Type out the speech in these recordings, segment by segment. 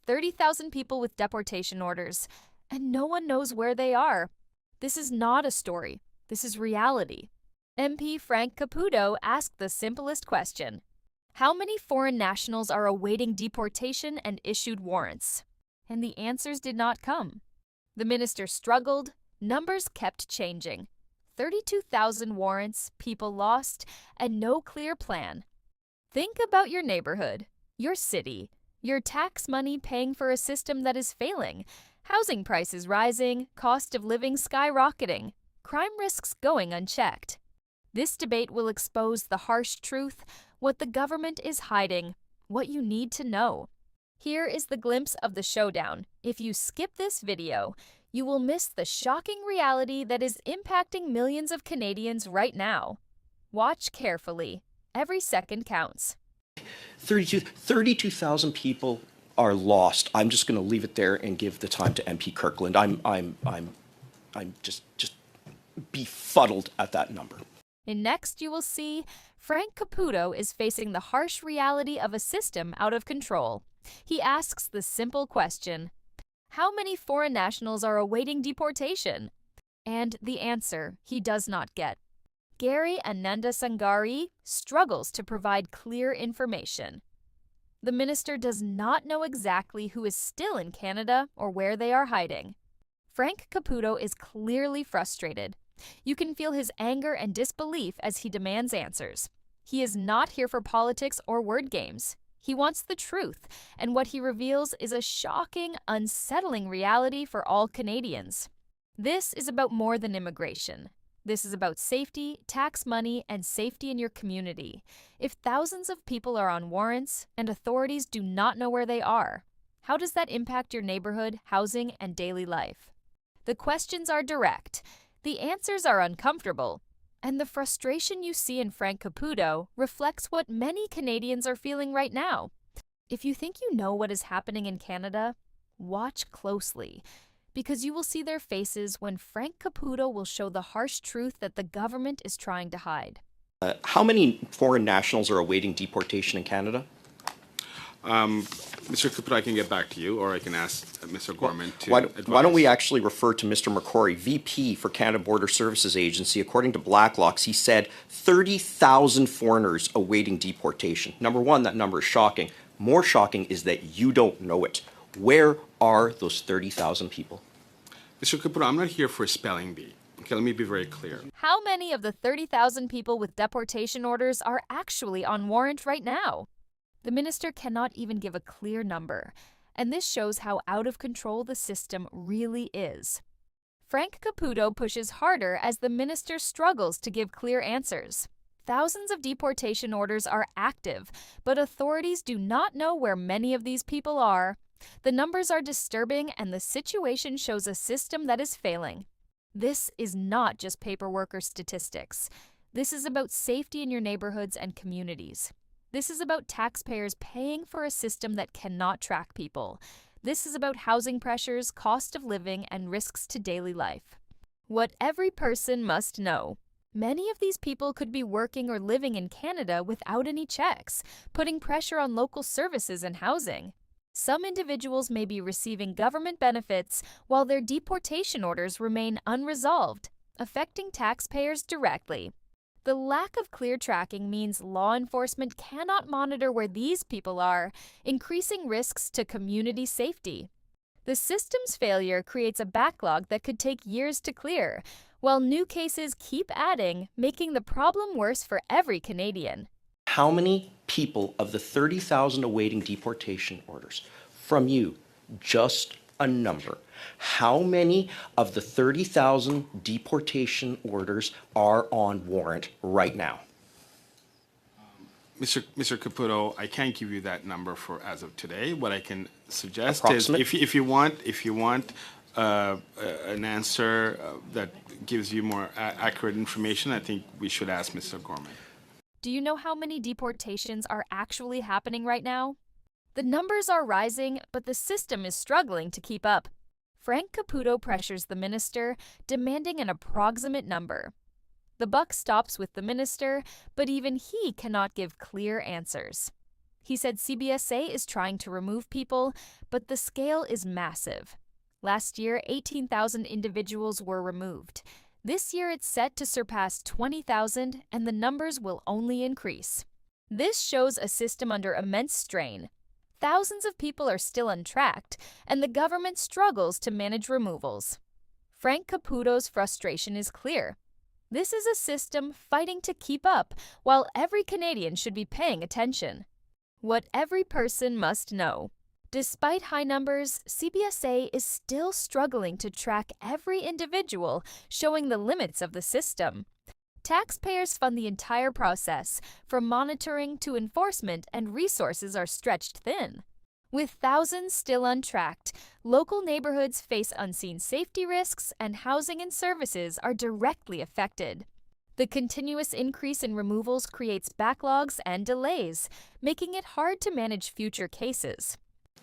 30,000 people with deportation orders, and no one knows where they are. This is not a story. This is reality. MP Frank Caputo asked the simplest question: how many foreign nationals are awaiting deportation and issued warrants? And the answers did not come. The minister struggled. Numbers kept changing. 32,000 warrants, people lost, and no clear plan. Think about your neighborhood, your city, your tax money paying for a system that is failing, housing prices rising, cost of living skyrocketing, crime risks going unchecked. This debate will expose the harsh truth, what the government is hiding, what you need to know. Here is the glimpse of the showdown. If you skip this video, you will miss the shocking reality that is impacting millions of Canadians right now. Watch carefully. Every second counts. 32,000 people are lost. I'm just going to leave it there and give the time to MP Kirkland. I'm just befuddled at that number. And next, you will see Frank Caputo is facing the harsh reality of a system out of control. He asks the simple question: how many foreign nationals are awaiting deportation? And the answer he does not get. Gary Ananda Sangari struggles to provide clear information. The minister does not know exactly who is still in Canada or where they are hiding. Frank Caputo is clearly frustrated. You can feel his anger and disbelief as he demands answers. He is not here for politics or word games. He wants the truth, and what he reveals is a shocking, unsettling reality for all Canadians. This is about more than immigration. This is about safety, tax money, and safety in your community. If thousands of people are on warrants and authorities do not know where they are, how does that impact your neighborhood, housing, and daily life? The questions are direct. The answers are uncomfortable. And the frustration you see in Frank Caputo reflects what many Canadians are feeling right now. If you think you know what is happening in Canada, watch closely, because you will see their faces when Frank Caputo will show the harsh truth that the government is trying to hide. How many foreign nationals are awaiting deportation in Canada? Mr. Caputo, I can get back to you, or I can ask Mr. Gorman to advise. Why don't we actually refer to Mr. McCrory, VP for Canada Border Services Agency. According to Blacklock's, he said 30,000 foreigners awaiting deportation. Number one, that number is shocking. More shocking is that you don't know it. Where are those 30,000 people? Mr. Caputo, I'm not here for a spelling bee. Okay, let me be very clear. How many of the 30,000 people with deportation orders are actually on warrant right now? The minister cannot even give a clear number, and this shows how out of control the system really is. Frank Caputo pushes harder as the minister struggles to give clear answers. Thousands of deportation orders are active, but authorities do not know where many of these people are. The numbers are disturbing, and the situation shows a system that is failing. This is not just paperwork or statistics. This is about safety in your neighborhoods and communities. This is about taxpayers paying for a system that cannot track people. This is about housing pressures, cost of living, and risks to daily life. What every person must know: many of these people could be working or living in Canada without any checks, putting pressure on local services and housing. Some individuals may be receiving government benefits while their deportation orders remain unresolved, affecting taxpayers directly. The lack of clear tracking means law enforcement cannot monitor where these people are, increasing risks to community safety. The system's failure creates a backlog that could take years to clear, while new cases keep adding, making the problem worse for every Canadian. How many people of the 30,000 awaiting deportation orders, from you, just a number, how many of the 30,000 deportation orders are on warrant right now? Mr. Caputo, I can't give you that number for as of today. What I can suggest is, if you want an answer that gives you more accurate information, I think we should ask Mr. Gorman. Do you know how many deportations are actually happening right now? The numbers are rising, but the system is struggling to keep up. Frank Caputo pressures the minister, demanding an approximate number. The buck stops with the minister, but even he cannot give clear answers. He said CBSA is trying to remove people, but the scale is massive. Last year, 18,000 individuals were removed. This year, it's set to surpass 20,000, and the numbers will only increase. This shows a system under immense strain. Thousands of people are still untracked, and the government struggles to manage removals. Frank Caputo's frustration is clear. This is a system fighting to keep up, while every Canadian should be paying attention. What every person must know. Despite high numbers, CBSA is still struggling to track every individual, showing the limits of the system. Taxpayers fund the entire process, from monitoring to enforcement, and resources are stretched thin. With thousands still untracked, local neighborhoods face unseen safety risks, and housing and services are directly affected. The continuous increase in removals creates backlogs and delays, making it hard to manage future cases.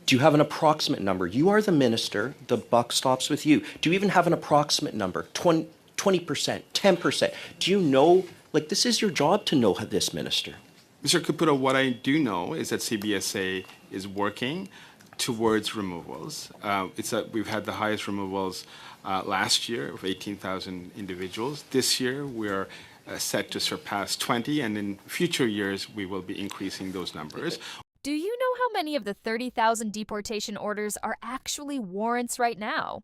Do you have an approximate number? You are the minister, the buck stops with you. Do you even have an approximate number? 20%, 10%? Do you know, this is your job to know this, Minister. Mr. Caputo, what I do know is that CBSA is working towards removals. We've had the highest removals last year of 18,000 individuals. This year, we're set to surpass 20, and in future years, we will be increasing those numbers. Do you know how many of the 30,000 deportation orders are actually warrants right now?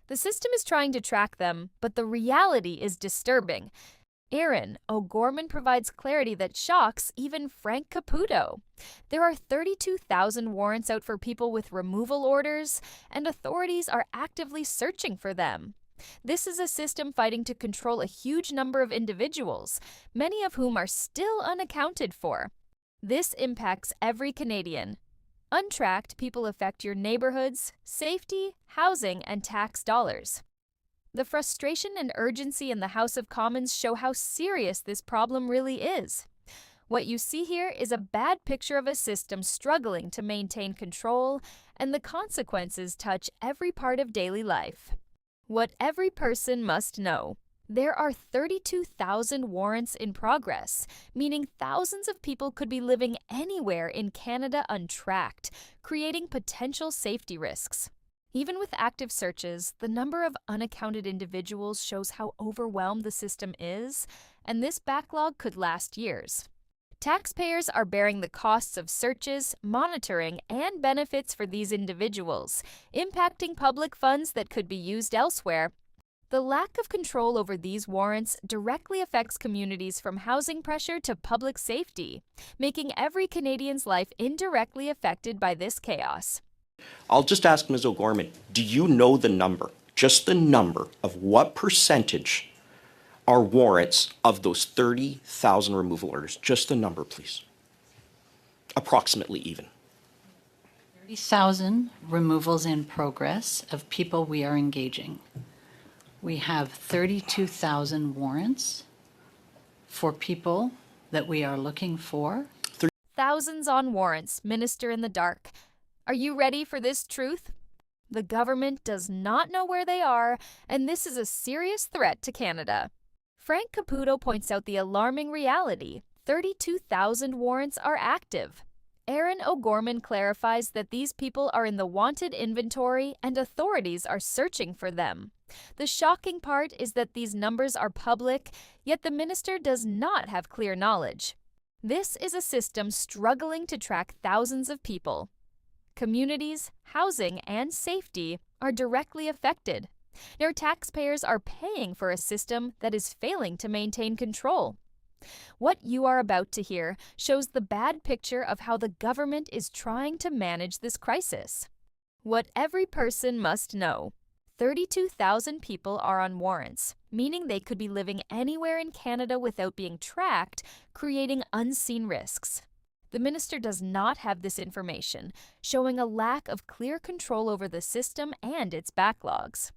The system is trying to track them, but the reality is disturbing. Aaron O'Gorman provides clarity that shocks even Frank Caputo. There are 32,000 warrants out for people with removal orders, and authorities are actively searching for them. This is a system fighting to control a huge number of individuals, many of whom are still unaccounted for. This impacts every Canadian. Untracked people affect your neighborhoods, safety, housing, and tax dollars. The frustration and urgency in the House of Commons show how serious this problem really is. What you see here is a bad picture of a system struggling to maintain control, and the consequences touch every part of daily life. What every person must know. There are 32,000 warrants in progress, meaning thousands of people could be living anywhere in Canada untracked, creating potential safety risks. Even with active searches, the number of unaccounted individuals shows how overwhelmed the system is, and this backlog could last years. Taxpayers are bearing the costs of searches, monitoring, and benefits for these individuals, impacting public funds that could be used elsewhere. The lack of control over these warrants directly affects communities from housing pressure to public safety, making every Canadian's life indirectly affected by this chaos. I'll just ask Ms. O'Gorman, do you know the number, just the number, of what percentage are warrants of those 30,000 removal orders? Just the number, please. Approximately even. 30,000 removals in progress of people we are engaging. We have 32,000 warrants for people that we are looking for. Thousands on warrants, Minister in the dark. Are you ready for this truth? The government does not know where they are, and this is a serious threat to Canada. Frank Caputo points out the alarming reality. 32,000 warrants are active. Aaron O'Gorman clarifies that these people are in the wanted inventory and authorities are searching for them. The shocking part is that these numbers are public, yet the minister does not have clear knowledge. This is a system struggling to track thousands of people. Communities, housing, and safety are directly affected. Now, taxpayers are paying for a system that is failing to maintain control. What you are about to hear shows the bad picture of how the government is trying to manage this crisis. What every person must know. 32,000 people are on warrants, meaning they could be living anywhere in Canada without being tracked, creating unseen risks. The minister does not have this information, showing a lack of clear control over the system and its backlogs.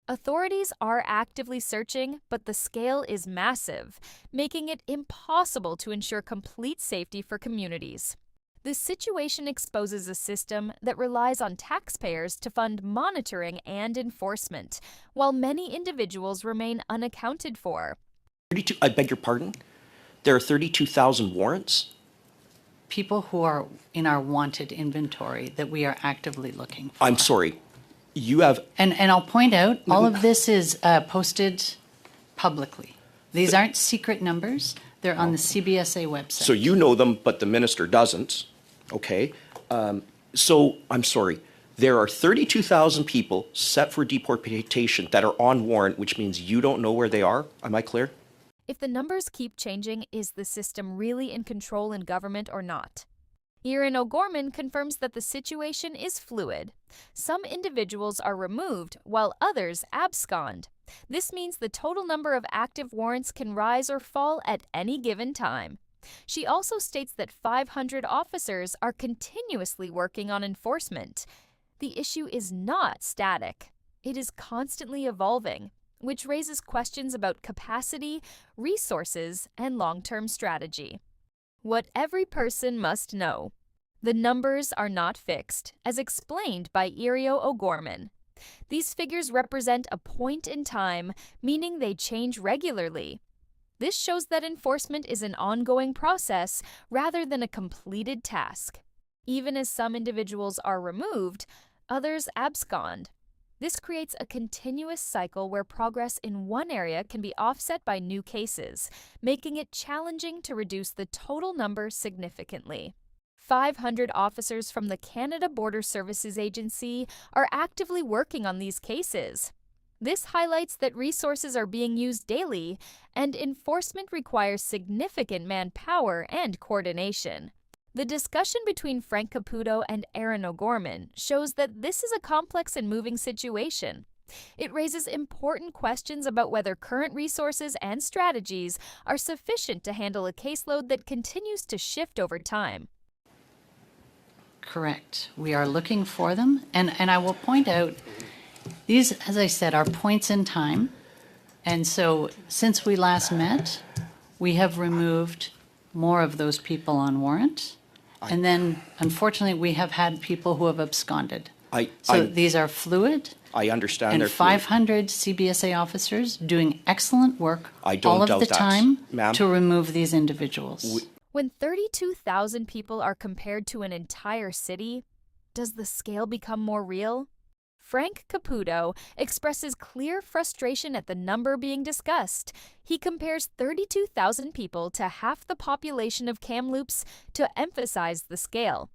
Authorities are actively searching, but the scale is massive, making it impossible to ensure complete safety for communities. This situation exposes a system that relies on taxpayers to fund monitoring and enforcement, while many individuals remain unaccounted for. I beg your pardon? There are 32,000 warrants? people who are in our wanted inventory that we are actively looking for. I'm sorry. You have And I'll point out, all of this is posted publicly. These aren't secret numbers. They're on the CBSA website. So you know them, but the minister doesn't, okay? So, I'm sorry, there are 32,000 people set for deportation that are on warrant, which means you don't know where they are? Am I clear? If the numbers keep changing, is the system really in control in government or not? Erin O'Gorman confirms that the situation is fluid. Some individuals are removed, while others abscond. This means the total number of active warrants can rise or fall at any given time. She also states that 500 officers are continuously working on enforcement. The issue is not static. It is constantly evolving, which raises questions about capacity, resources, and long-term strategy. What every person must know. The numbers are not fixed, as explained by Erin O'Gorman. These figures represent a point in time, meaning they change regularly. This shows that enforcement is an ongoing process rather than a completed task. Even as some individuals are removed, others abscond. This creates a continuous cycle where progress in one area can be offset by new cases, making it challenging to reduce the total number significantly. 500 officers from the Canada Border Services Agency are actively working on these cases. This highlights that resources are being used daily, and enforcement requires significant manpower and coordination. The discussion between Frank Caputo and Erin O'Gorman shows that this is a complex and moving situation. It raises important questions about whether current resources and strategies are sufficient to handle a caseload that continues to shift over time. Correct. We are looking for them. And I will point out, these, as I said, are points in time. And so since we last met, we have removed more of those people on warrant. And then, unfortunately, we have had people who have absconded. These are fluid. I understand And they're 500 CBSA officers doing excellent work I don't all doubt of the that, time ma'am. to remove these individuals. When 32,000 people are compared to an entire city, does the scale become more real? Frank Caputo expresses clear frustration at the number being discussed. He compares 32,000 people to half the population of Kamloops to emphasize the scale.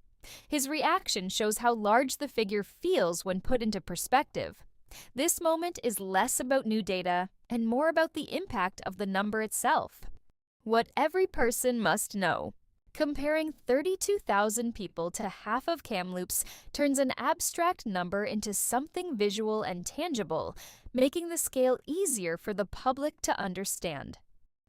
His reaction shows how large the figure feels when put into perspective. This moment is less about new data and more about the impact of the number itself. What every person must know. Comparing 32,000 people to half of Kamloops turns an abstract number into something visual and tangible, making the scale easier for the public to understand.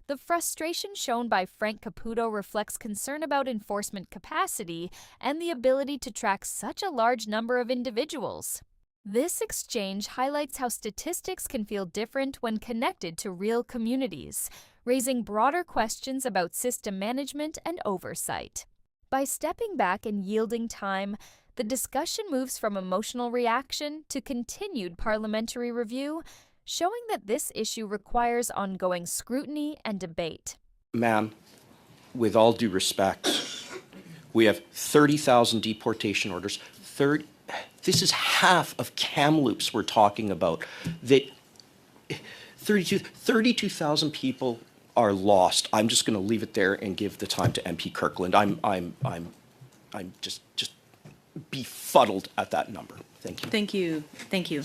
The frustration shown by Frank Caputo reflects concern about enforcement capacity and the ability to track such a large number of individuals. This exchange highlights how statistics can feel different when connected to real communities, raising broader questions about system management and oversight. By stepping back and yielding time, the discussion moves from emotional reaction to continued parliamentary review, showing that this issue requires ongoing scrutiny and debate. Ma'am, with all due respect, we have 30,000 deportation orders. This is half of Kamloops we're talking about. That 32,000 people are lost. I'm just going to leave it there and give the time to MP Kirkland. I'm just befuddled at that number. Thank you. Thank you. Thank you.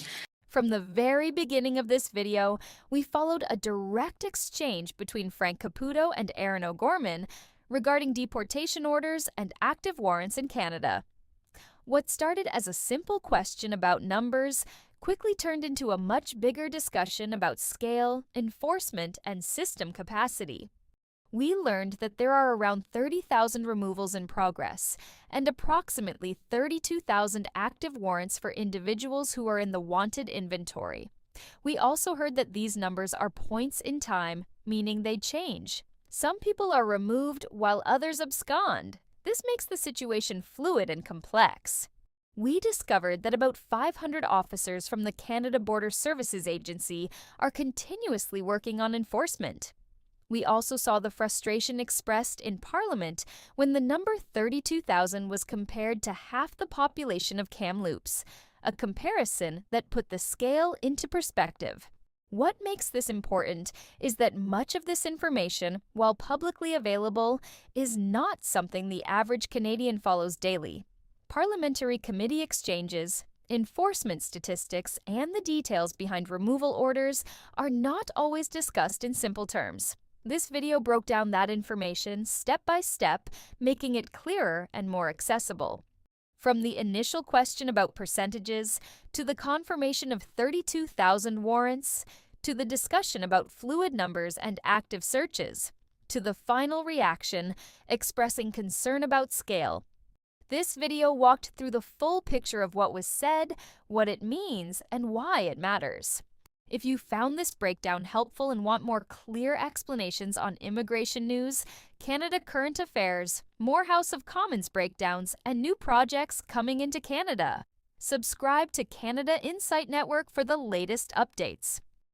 From the very beginning of this video, we followed a direct exchange between Frank Caputo and Erin O'Gorman regarding deportation orders and active warrants in Canada. What started as a simple question about numbers quickly turned into a much bigger discussion about scale, enforcement, and system capacity. We learned that there are around 30,000 removals in progress and approximately 32,000 active warrants for individuals who are in the wanted inventory. We also heard that these numbers are points in time, meaning they change. Some people are removed while others abscond. This makes the situation fluid and complex. We discovered that about 500 officers from the Canada Border Services Agency are continuously working on enforcement. We also saw the frustration expressed in Parliament when the number 32,000 was compared to half the population of Kamloops, a comparison that put the scale into perspective. What makes this important is that much of this information, while publicly available, is not something the average Canadian follows daily. Parliamentary committee exchanges, enforcement statistics, and the details behind removal orders are not always discussed in simple terms. This video broke down that information step by step, making it clearer and more accessible. From the initial question about percentages, to the confirmation of 32,000 warrants, to the discussion about fluid numbers and active searches, to the final reaction expressing concern about scale. This video walked through the full picture of what was said, what it means, and why it matters. If you found this breakdown helpful and want more clear explanations on immigration news, Canada current affairs, more House of Commons breakdowns, and new projects coming into Canada, subscribe to Canada Insight Network for the latest updates.